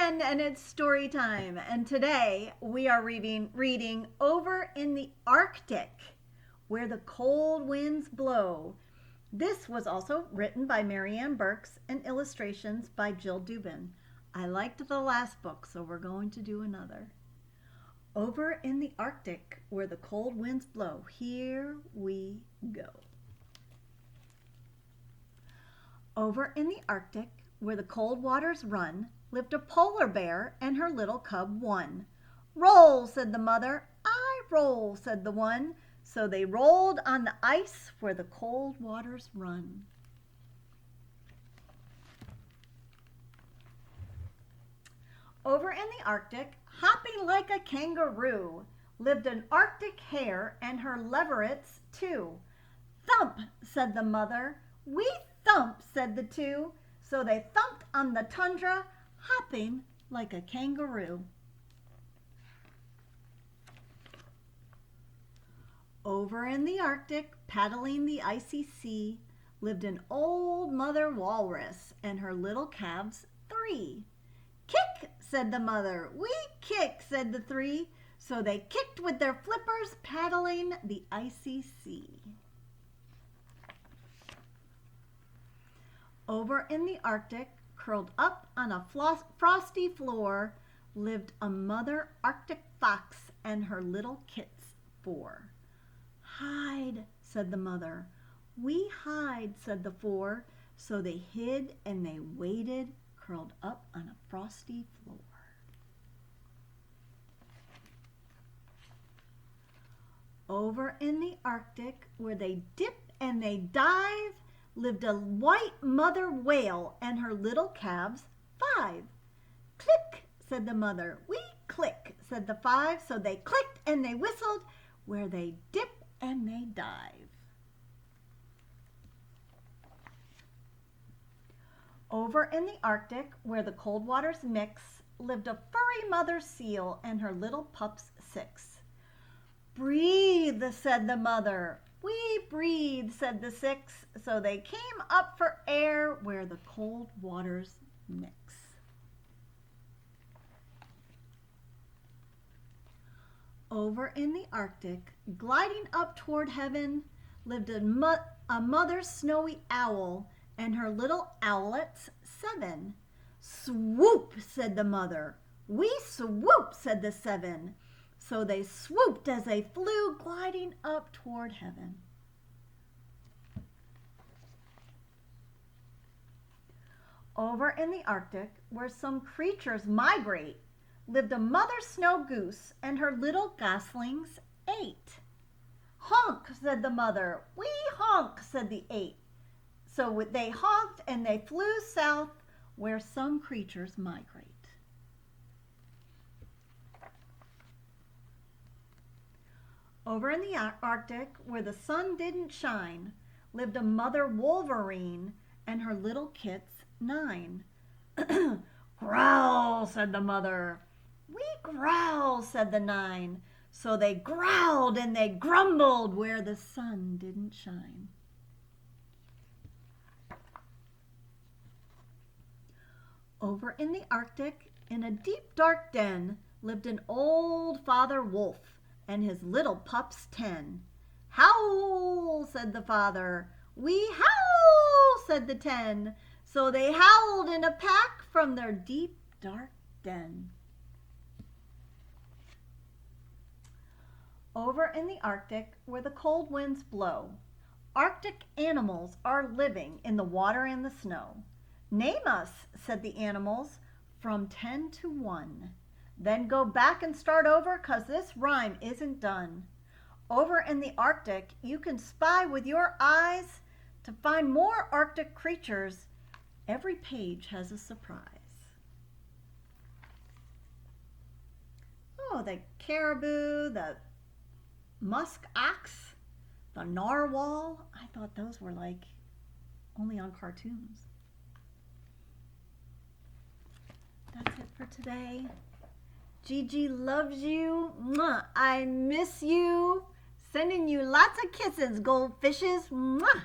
Marianne and it's story time. And today we are reading Over in the Arctic, where the cold winds blow. This was also written by Marianne Berkes and illustrations by Jill Dubin. I liked the last book, so we're going to do another. Over in the Arctic, where the cold winds blow. Here we go. Over in the Arctic, where the cold waters run, lived a polar bear and her little cub one. Roll, said the mother. I roll, said the one. So they rolled on the ice where the cold waters run. Over in the Arctic, hopping like a kangaroo, lived an Arctic hare and her leverets too. Thump, said the mother. We thump, said the two. So they thumped on the tundra, hopping like a kangaroo. Over in the Arctic, paddling the icy sea, lived an old mother walrus and her little calves three. Kick, said the mother. We kick, said the three. So they kicked with their flippers, paddling the icy sea. Over in the Arctic, curled up on a frosty floor, lived a mother Arctic fox and her little kits four. Hide, said the mother. We hide, said the four. So they hid and they waited, curled up on a frosty floor. Over in the Arctic, where they dip and they dive, lived a white mother whale and her little calves five. Click, said the mother. We click, said the five. So they clicked and they whistled, where they dip and they dive. Over in the Arctic, where the cold waters mix, lived a furry mother seal and her little pups six. Breathe, said the mother. We breathe, said the six. So they came up for air where the cold waters mix. Over in the Arctic, gliding up toward heaven, lived a mother snowy owl and her little owlets seven. Swoop, said the mother. We swoop, said the seven. So they swooped as they flew, gliding up toward heaven. Over in the Arctic, where some creatures migrate, lived a mother snow goose and her little goslings eight. Honk, said the mother. We honk, said the eight. So they honked and they flew south where some creatures migrate. Over in the Arctic, where the sun didn't shine, lived a mother wolverine and her little kits nine. Growl, said the mother. We growl, said the nine. So they growled and they grumbled where the sun didn't shine. Over in the Arctic, in a deep dark den, lived an old father wolf and his little pups 10. Howl, said the father. We howl, said the 10. So they howled in a pack from their deep dark den. Over in the Arctic, where the cold winds blow, Arctic animals are living in the water and the snow. Name us, said the animals, from 10 to 1. Then go back and start over, 'cause this rhyme isn't done. Over in the Arctic, you can spy with your eyes to find more Arctic creatures. Every page has a surprise. Oh, the caribou, the musk ox, the narwhal. I thought those were like only on cartoons. That's it for today. Gigi loves you. Mwah. I miss you. Sending you lots of kisses, goldfishes. Mwah.